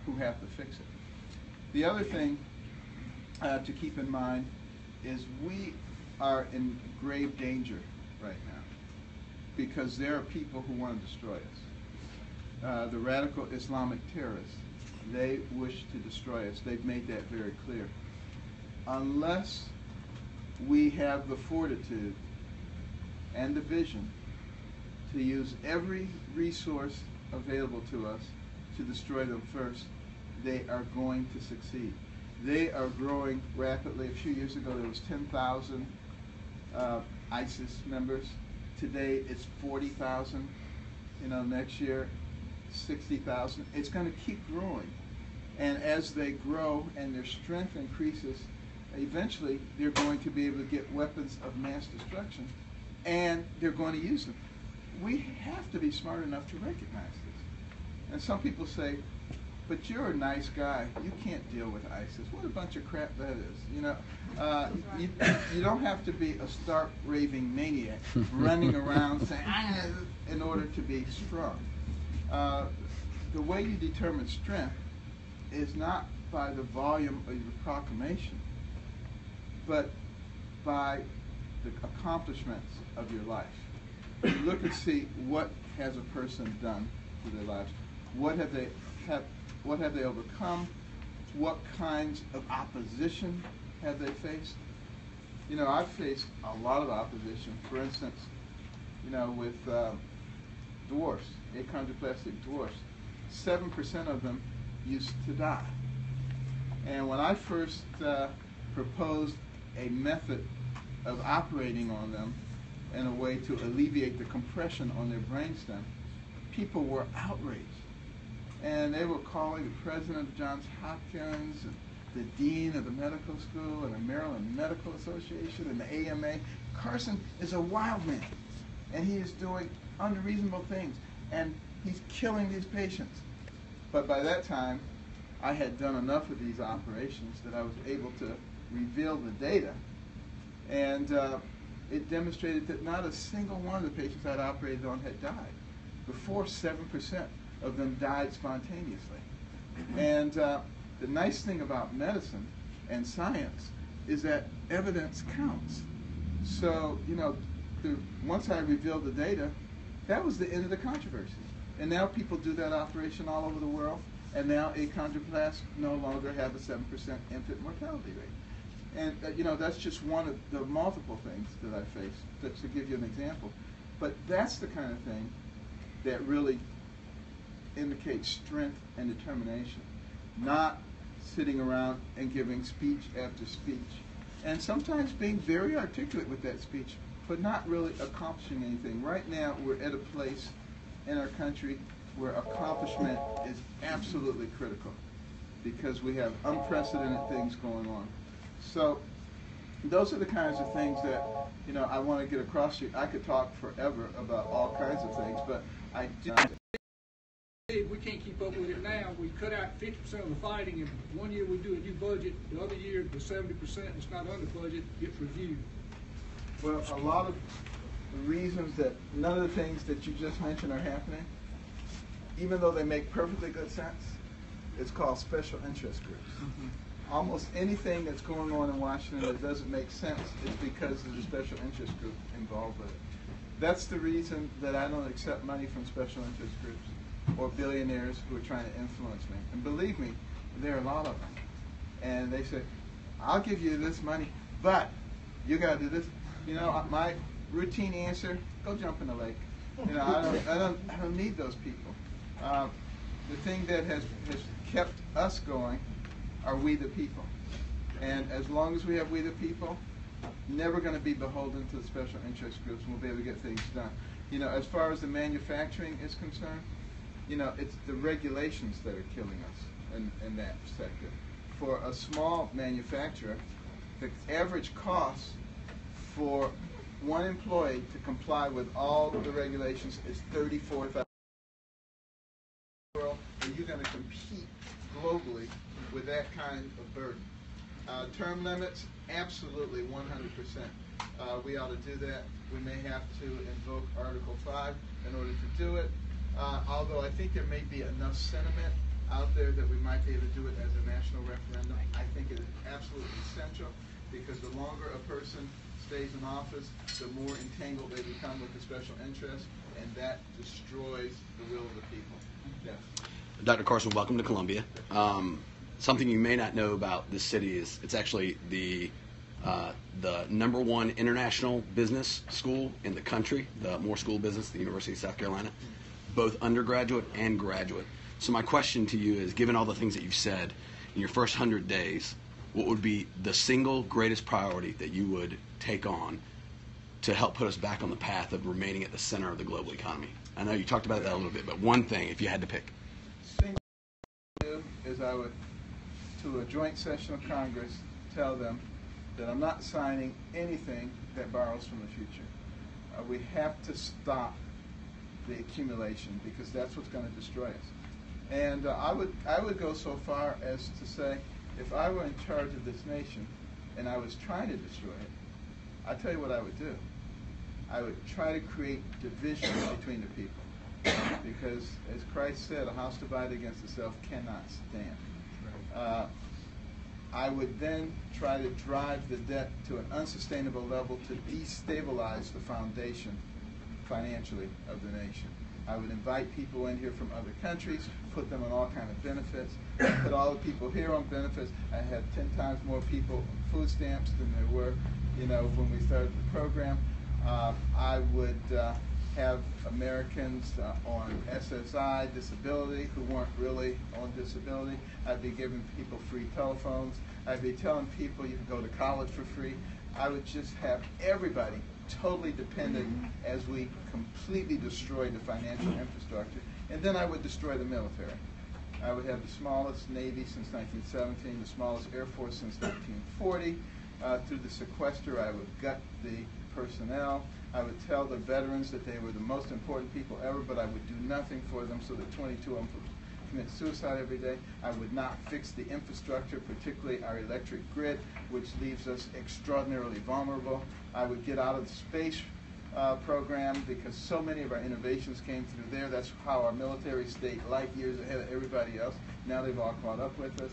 who have to fix it. The other thing to keep in mind is we are in grave danger right now because there are people who want to destroy us. The radical Islamic terrorists, they wish to destroy us. They've made that very clear. Unless we have the fortitude and the vision to use every resource available to us to destroy them first, they are going to succeed. They are growing rapidly. A few years ago there was 10,000 ISIS members. Today it's 40,000. Next year 60,000. It's going to keep growing. And as they grow and their strength increases, eventually they're going to be able to get weapons of mass destruction, and they're going to use them. We have to be smart enough to recognize this. And some people say, but you're a nice guy. You can't deal with ISIS. What a bunch of crap that is. You don't have to be a stark raving maniac running around saying, in order to be strong. The way you determine strength is not by the volume of your proclamation, but by the accomplishments of your life. You look and see what has a person done to their lives. What have they overcome? What kinds of opposition have they faced? I've faced a lot of opposition. For instance, with dwarfs, achondroplastic dwarfs, 7% of them used to die. And when I first proposed a method of operating on them in a way to alleviate the compression on their brainstem, people were outraged. And they were calling the president of Johns Hopkins, and the dean of the medical school, and the Maryland Medical Association, and the AMA. Carson is a wild man, and he is doing unreasonable things, and he's killing these patients. But by that time, I had done enough of these operations that I was able to reveal the data, and it demonstrated that not a single one of the patients I'd operated on had died. Before, 7% of them died spontaneously. And the nice thing about medicine and science is that evidence counts. So, once I revealed the data, that was the end of the controversy. And now people do that operation all over the world, and now achondroplasts no longer have a 7% infant mortality rate. And that's just one of the multiple things that I faced, to give you an example. But that's the kind of thing that really indicates strength and determination, not sitting around and giving speech after speech, and sometimes being very articulate with that speech, but not really accomplishing anything. Right now, we're at a place in our country where accomplishment is absolutely critical because we have unprecedented things going on. So those are the kinds of things that I want to get across to you. I could talk forever about all kinds of things, but I do. We can't keep up with it now. We cut out 50% of the fighting, and one year we do a new budget, the other year the 70% that's not under budget gets reviewed. Well, a lot of the reasons that none of the things that you just mentioned are happening, even though they make perfectly good sense, it's called special interest groups. Almost anything that's going on in Washington that doesn't make sense is because there's a special interest group involved with it. That's the reason that I don't accept money from special interest groups or billionaires who are trying to influence me. And believe me, there are a lot of them. And they say, I'll give you this money, but you got to do this. My routine answer, go jump in the lake. I don't need those people. The thing that has kept us going are we the people. And as long as we have we the people, never going to be beholden to the special interest groups, and we'll be able to get things done. As far as the manufacturing is concerned, it's the regulations that are killing us in that sector. For a small manufacturer, the average cost for one employee to comply with all of the regulations is $34,000. Are you going to compete globally with that kind of burden? Term limits, absolutely 100%. We ought to do that. We may have to invoke Article 5 in order to do it. Although I think there may be enough sentiment out there there that we might be able to do it as a national referendum. I think it is absolutely essential, because the longer a person stays in office, the more entangled they become with the special interest, and that destroys the will of the people. Yes. Dr. Carson, welcome to Columbia. Something you may not know about this city is it's actually the #1 international business school in the country, the Moore School of Business, the University of South Carolina, both undergraduate and graduate. So my question to you is, given all the things that you've said, in your first 100 days, what would be the single greatest priority that you would take on to help put us back on the path of remaining at the center of the global economy? I know you talked about that a little bit, but one thing, if you had to pick. Single thing I would do is I would, to a joint session of Congress, tell them that I'm not signing anything that borrows from the future. We have to stop the accumulation, because that's what's going to destroy us. And I would go so far as to say, if I were in charge of this nation and I was trying to destroy it, I'll tell you what I would do. I would try to create division between the people, because, as Christ said, a house divided against itself cannot stand. I would then try to drive the debt to an unsustainable level to destabilize the foundation financially of the nation. I would invite people in here from other countries, put them on all kinds of benefits, put all the people here on benefits. I had 10 times more people on food stamps than there were, when we started the program. I would have Americans on SSI, disability, who weren't really on disability. I'd be giving people free telephones. I'd be telling people you can go to college for free. I would just have everybody totally dependent as we completely destroyed the financial infrastructure. And then I would destroy the military. I would have the smallest Navy since 1917, the smallest Air Force since 1940. Through the sequester, I would gut the personnel. I would tell the veterans that they were the most important people ever, but I would do nothing for them, so that 22 of them commit suicide every day. I would not fix the infrastructure, particularly our electric grid, which leaves us extraordinarily vulnerable. I would get out of the space program, because so many of our innovations came through there. That's how our military stayed light years ahead of everybody else. Now they've all caught up with us.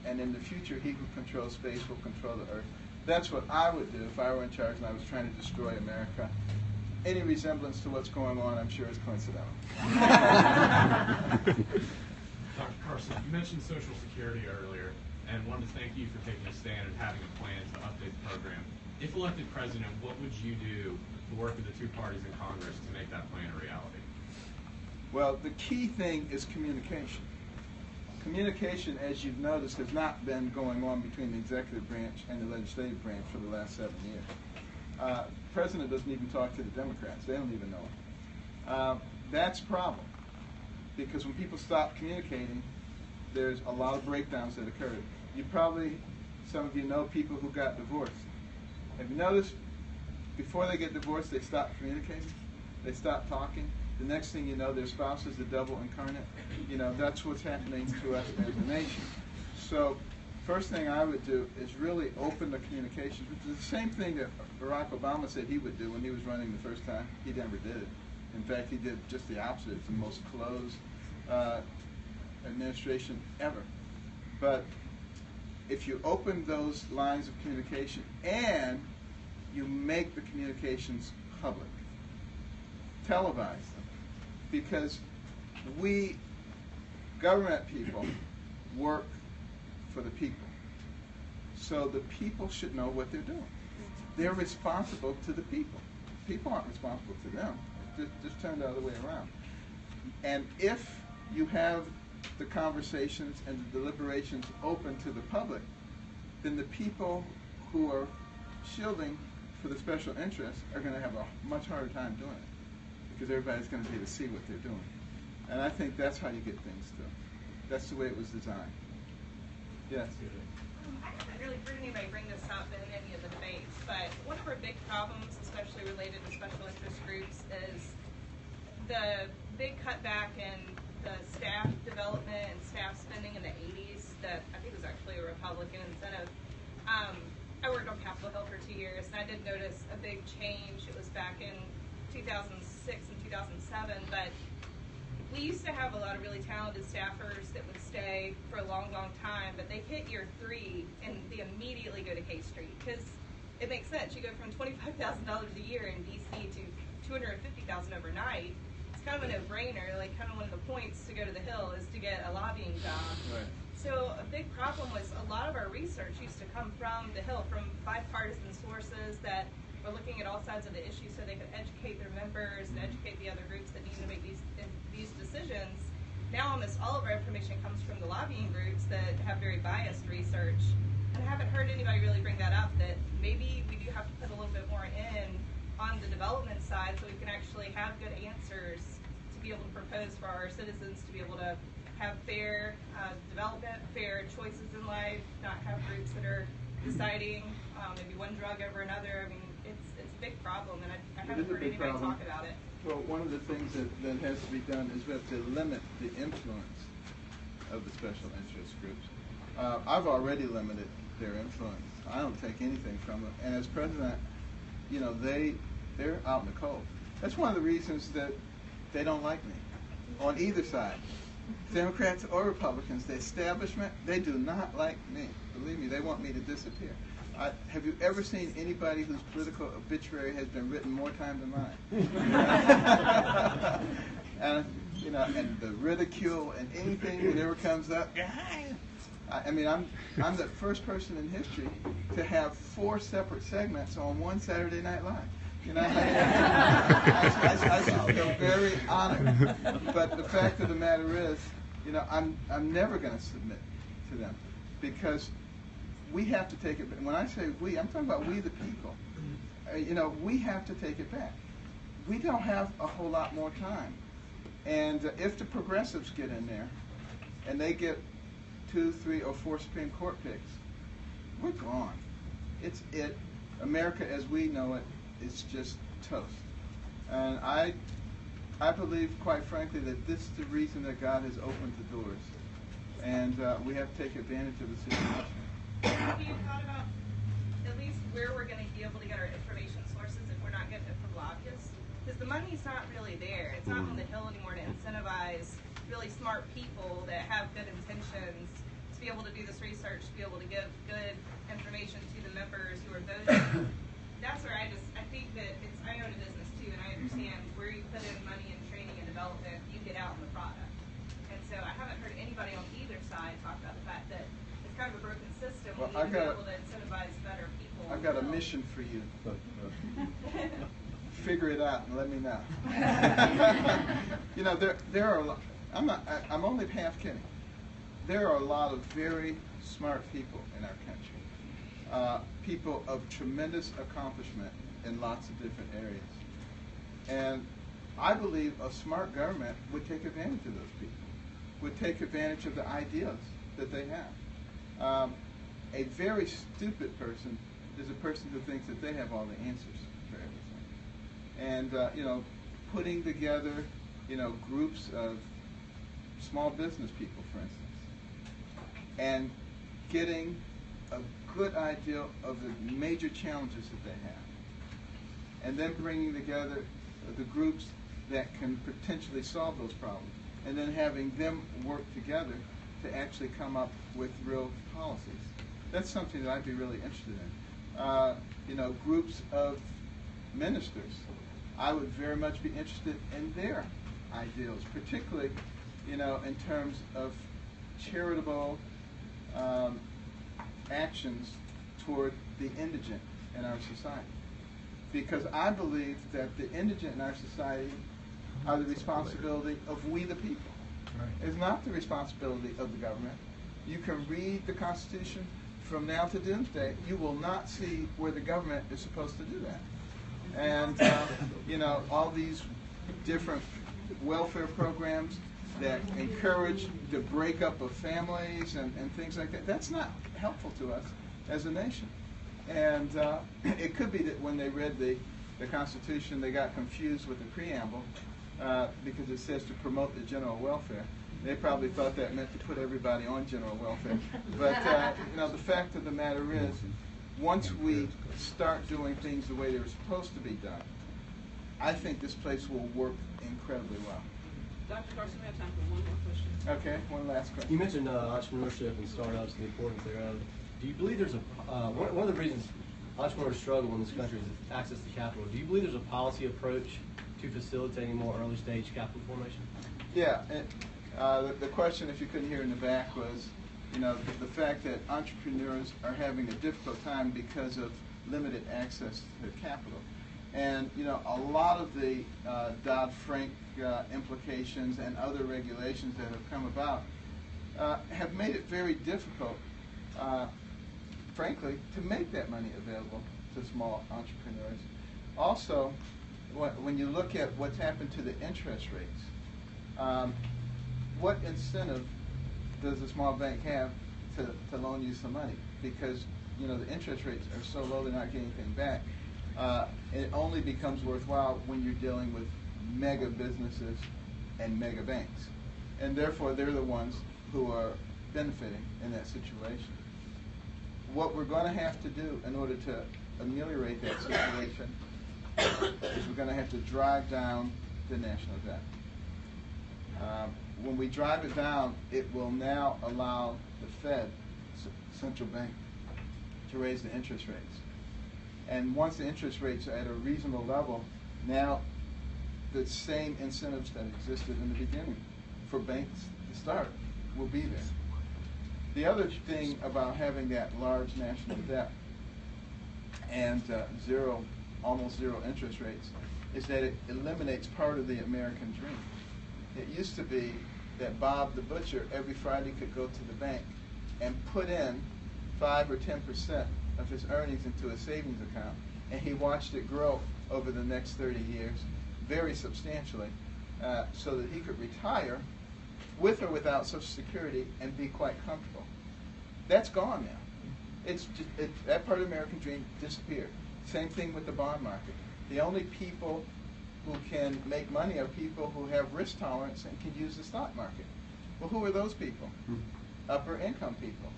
And in the future, he who controls space will control the earth. That's what I would do if I were in charge and I was trying to destroy America. Any resemblance to what's going on, I'm sure, is coincidental. Dr. Carson, you mentioned Social Security earlier, and wanted to thank you for taking a stand and having a plan to update the program. If elected president, what would you do to work with the two parties in Congress to make that plan a reality? Well, the key thing is communication. Communication, as you've noticed, has not been going on between the executive branch and the legislative branch for the last 7 years. The president doesn't even talk to the Democrats. They don't even know it. That's a problem, because when people stop communicating, there's a lot of breakdowns that occurred. You probably, some of you know people who got divorced. Have you noticed, before they get divorced, they stop communicating? They stop talking. The next thing you know, their spouse is the devil incarnate. That's what's happening to us as a nation. So, first thing I would do is really open the communications, which is the same thing that Barack Obama said he would do when he was running the first time. He never did it. In fact, he did just the opposite. It's the most closed administration ever. But if you open those lines of communication and you make the communications public, televise them, because we government people work for the people. So the people should know what they're doing. They're responsible to the people. People aren't responsible to them. Just turn the other way around. And if you have the conversations and the deliberations open to the public, then the people who are shielding for the special interests are going to have a much harder time doing it, because everybody's going to be able to see what they're doing. And I think that's how you get things done. That's the way it was designed. Yes? I haven't really heard anybody bring this up in any of the debates, but one of our big problems, especially related to special interest groups, is the big cutback in the staff development and staff spending in the 80s that I think was actually a Republican incentive. I worked on Capitol Hill for 2 years, and I did notice a big change. It was back in 2006 and 2007, but we used to have a lot of really talented staffers that would stay for a long, long time, but they hit year 3 and they immediately go to K Street because it makes sense. You go from $25,000 a year in DC to $250,000 overnight. It's kind of a no-brainer. Like, kind of one of the points to go to the Hill is to get a lobbying job. Right. So a big problem was a lot of our research used to come from the Hill, from bipartisan sources that were looking at all sides of the issue so they could educate their members and educate the other groups that need to make these decisions. Now almost all of our information comes from the lobbying groups that have very biased research. And I haven't heard anybody really bring that up, that maybe we do have to put a little bit more in on the development side so we can actually have good answers to be able to propose for our citizens to be able to have fair development, fair choices in life, not have groups that are deciding maybe one drug over another. I mean, it's a big problem, and I haven't heard anybody talk about it. Well, one of the things that has to be done is we have to limit the influence of the special interest groups. I've already limited their influence. I don't take anything from them. And as president, you know, they're out in the cold. That's one of the reasons that they don't like me on either side. Democrats or Republicans, the establishment, they do not like me. Believe me, they want me to disappear. Have you ever seen anybody whose political obituary has been written more times than mine? And you know, and the ridicule and anything that ever comes up. I mean, I'm the first person in history to have 4 separate segments on one Saturday Night Live. You know, I should feel very honored. But the fact of the matter is, you know, I'm never going to submit to them because we have to take it back. When I say we, I'm talking about we the people. You know, we have to take it back. We don't have a whole lot more time. And if the progressives get in there and they get 2, 3, or 4 Supreme Court picks, we're gone. America as we know it is just toast. And I believe, quite frankly, that this is the reason that God has opened the doors. And we have to take advantage of the situation. Have you thought about at least where we're going to be able to get our information sources if we're not getting it from lobbyists? Because the money's not really there. It's not on the Hill anymore to incentivize really smart people that have good intentions to be able to do this research, to be able to give good information to the members who are voting. That's where I think that I own a business too, and I understand where you put in money and training and development, you get out in the product. And so I haven't heard anybody on either side talk about the fact that it's kind of a broken system. Well, we need to be able to incentivize better people. I've got a mission for you. Figure it out and let me know. You know, there are a lot. I'm only half kidding. There are a lot of very smart people in our country. People of tremendous accomplishment in lots of different areas. And I believe a smart government would take advantage of those people, would take advantage of the ideas that they have. A very stupid person is a person who thinks that they have all the answers for everything. And, you know, putting together, you know, groups of small business people, for instance, and getting a good idea of the major challenges that they have, and then bringing together the groups that can potentially solve those problems, and then having them work together to actually come up with real policies. That's something that I'd be really interested in. You know, groups of ministers, I would very much be interested in their ideals, particularly, you know, in terms of charitable actions toward the indigent in our society. Because I believe that the indigent in our society are the responsibility of we the people. Right. It's not the responsibility of the government. You can read the Constitution from now to doomsday. You will not see where the government is supposed to do that. And, you know, all these different welfare programs that encourage the breakup of families and things like that, that's not helpful to us as a nation. And it could be that when they read the Constitution, they got confused with the preamble because it says to promote the general welfare. They probably thought that meant to put everybody on general welfare. But you know, the fact of the matter is, once we start doing things the way they're supposed to be done, I think this place will work incredibly well. Dr. Carson, we have time for one more question. Okay, one last question. You mentioned entrepreneurship and startups and the importance thereof. Do you believe there's a one of the reasons entrepreneurs struggle in this country is access to capital? Do you believe there's a policy approach to facilitating more early stage capital formation? Yeah, the question, if you couldn't hear in the back, was, the fact that entrepreneurs are having a difficult time because of limited access to capital. And, a lot of the Dodd-Frank implications and other regulations that have come about have made it very difficult, frankly, to make that money available to small entrepreneurs. Also, when you look at what's happened to the interest rates, what incentive does a small bank have to loan you some money? Because the interest rates are so low, they're not getting anything back. It only becomes worthwhile when you're dealing with mega businesses and mega banks, and therefore they're the ones who are benefiting in that situation. What we're going to have to do in order to ameliorate that situation is we're going to have to drive down the national debt. When we drive it down, it will now allow the Fed, central bank, to raise the interest rates. And once the interest rates are at a reasonable level, now the same incentives that existed in the beginning for banks to start will be there. The other thing about having that large national debt and almost zero interest rates is that it eliminates part of the American dream. It used to be that Bob the butcher every Friday could go to the bank and put in 5 or 10% of his earnings into a savings account, and he watched it grow over the next 30 years very substantially, so that he could retire with or without Social Security and be quite comfortable. That's gone now. That part of the American dream disappeared. Same thing with the bond market. The only people who can make money are people who have risk tolerance and can use the stock market. Well, who are those people? Upper income people.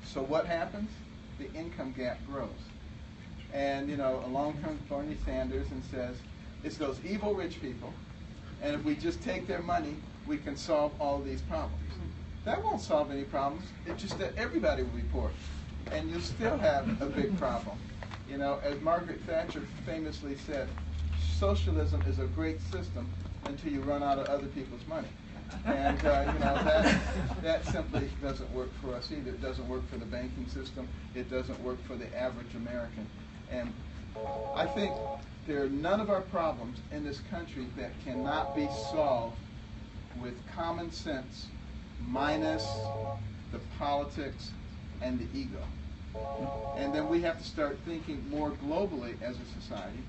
So what happens? The income gap grows. And, along comes Bernie Sanders and says, it's those evil rich people, and if we just take their money, we can solve all these problems. That won't solve any problems. It's just that everybody will be poor. And you still have a big problem. As Margaret Thatcher famously said, socialism is a great system until you run out of other people's money. And that simply doesn't work for us either. It doesn't work for the banking system. It doesn't work for the average American. And I think there are none of our problems in this country that cannot be solved with common sense minus the politics and the ego. And then we have to start thinking more globally as a society,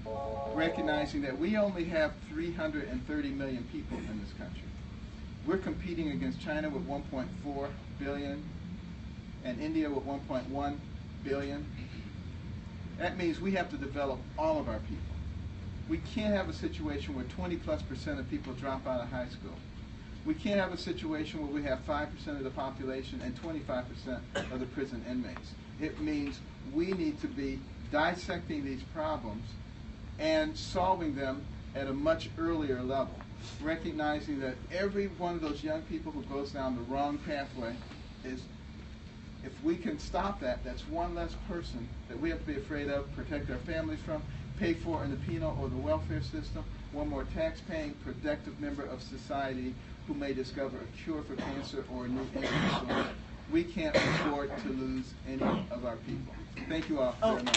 recognizing that we only have 330 million people in this country. We're competing against China with 1.4 billion and India with 1.1 billion. That means we have to develop all of our people. We can't have a situation where 20+% of people drop out of high school. We can't have a situation where we have 5% of the population and 25% of the prison inmates. It means we need to be dissecting these problems and solving them at a much earlier level, recognizing that every one of those young people who goes down the wrong pathway is, if we can stop that, that's one less person that we have to be afraid of, protect our families from, pay for in the penal or the welfare system, one more tax-paying, productive member of society who may discover a cure for cancer or a new income source. We can't afford to lose any of our people. Thank you all very much.